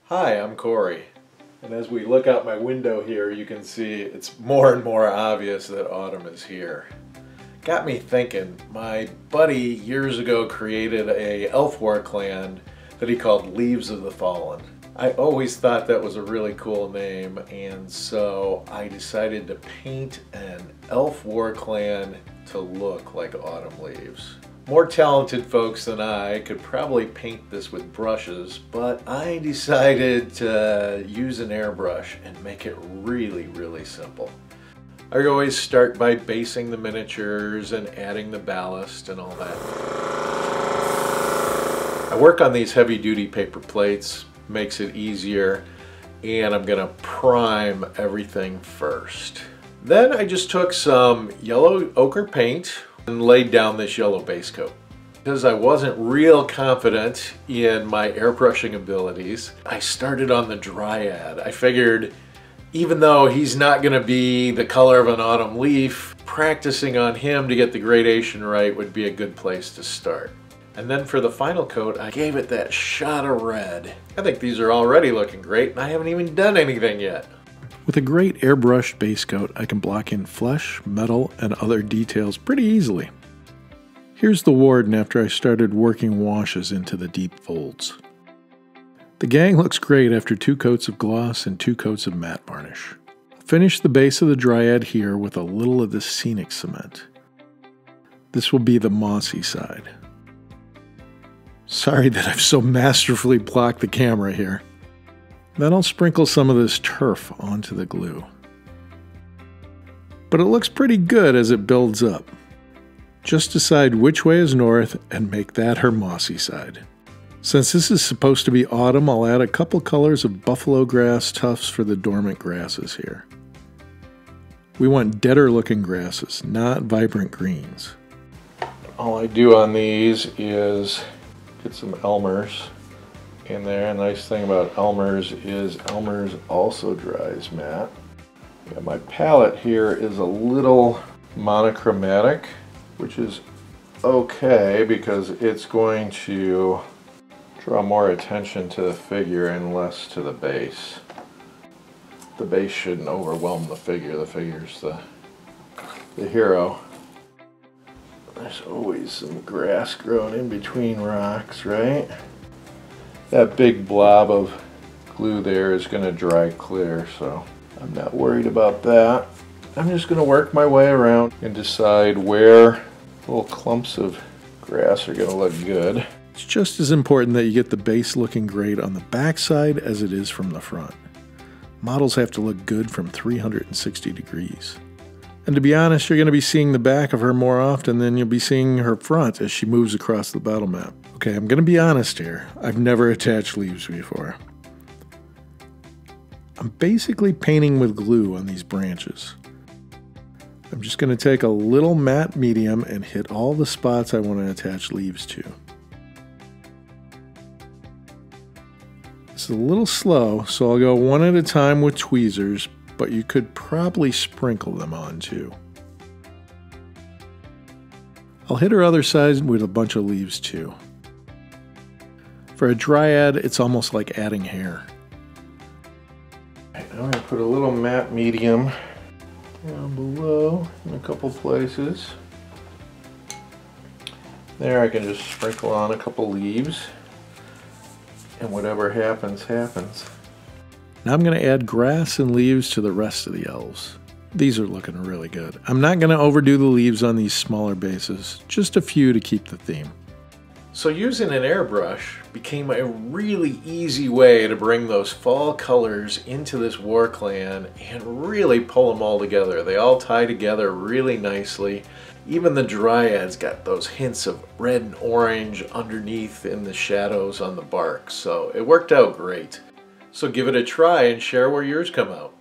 Hi, I'm Corey, and as we look out my window here, you can see it's more and more obvious that autumn is here. Got me thinking, my buddy years ago created a elf war clan that he called Leaves of the Fallen. I always thought that was a really cool name, and so I decided to paint an elf war clan to look like autumn leaves. More talented folks than I could probably paint this with brushes, but I decided to use an airbrush and make it really simple. I always start by basing the miniatures and adding the ballast and all that. I work on these heavy-duty paper plates, makes it easier, and I'm gonna prime everything first. Then I just took some yellow ochre paint and laid down this yellow base coat. Because I wasn't real confident in my airbrushing abilities, I started on the Dryad. I figured even though he's not gonna be the color of an autumn leaf, practicing on him to get the gradation right would be a good place to start. And then for the final coat, I gave it that shot of red. I think these are already looking great, and I haven't even done anything yet. With a great airbrushed base coat, I can block in flesh, metal, and other details pretty easily. Here's the Warden after I started working washes into the deep folds. The gang looks great after 2 coats of gloss and 2 coats of matte varnish. I'll finish the base of the Dryad here with a little of the scenic cement. This will be the mossy side. Sorry that I've so masterfully blocked the camera here. Then I'll sprinkle some of this turf onto the glue. But it looks pretty good as it builds up. Just decide which way is north and make that her mossy side. Since this is supposed to be autumn, I'll add a couple colors of buffalo grass tufts for the dormant grasses here. We want deader looking grasses, not vibrant greens. All I do on these is get some Elmer's in there. A nice thing about Elmer's is Elmer's also dries matte. Yeah, my palette here is a little monochromatic, which is okay because it's going to draw more attention to the figure and less to the base. The base shouldn't overwhelm the figure. The figure's the hero. There's always some grass growing in between rocks, right? That big blob of glue there is going to dry clear, so I'm not worried about that. I'm just going to work my way around and decide where little clumps of grass are going to look good. It's just as important that you get the base looking great on the back side as it is from the front. Models have to look good from 360 degrees. And to be honest, you're going to be seeing the back of her more often than you'll be seeing her front as she moves across the battle map. Okay, I'm going to be honest here. I've never attached leaves before. I'm basically painting with glue on these branches. I'm just going to take a little matte medium and hit all the spots I want to attach leaves to. This is a little slow, so I'll go one at a time with tweezers, but you could probably sprinkle them on too. I'll hit her other side with a bunch of leaves too. For a Dryad, it's almost like adding hair. I'm going to put a little matte medium down below in a couple places. There I can just sprinkle on a couple leaves, and whatever happens, happens. Now I'm going to add grass and leaves to the rest of the elves. These are looking really good. I'm not going to overdo the leaves on these smaller bases, just a few to keep the theme. So using an airbrush became a really easy way to bring those fall colors into this war clan and really pull them all together. They all tie together really nicely. Even the Dryad's got those hints of red and orange underneath in the shadows on the bark, so it worked out great. So give it a try and share where yours come out.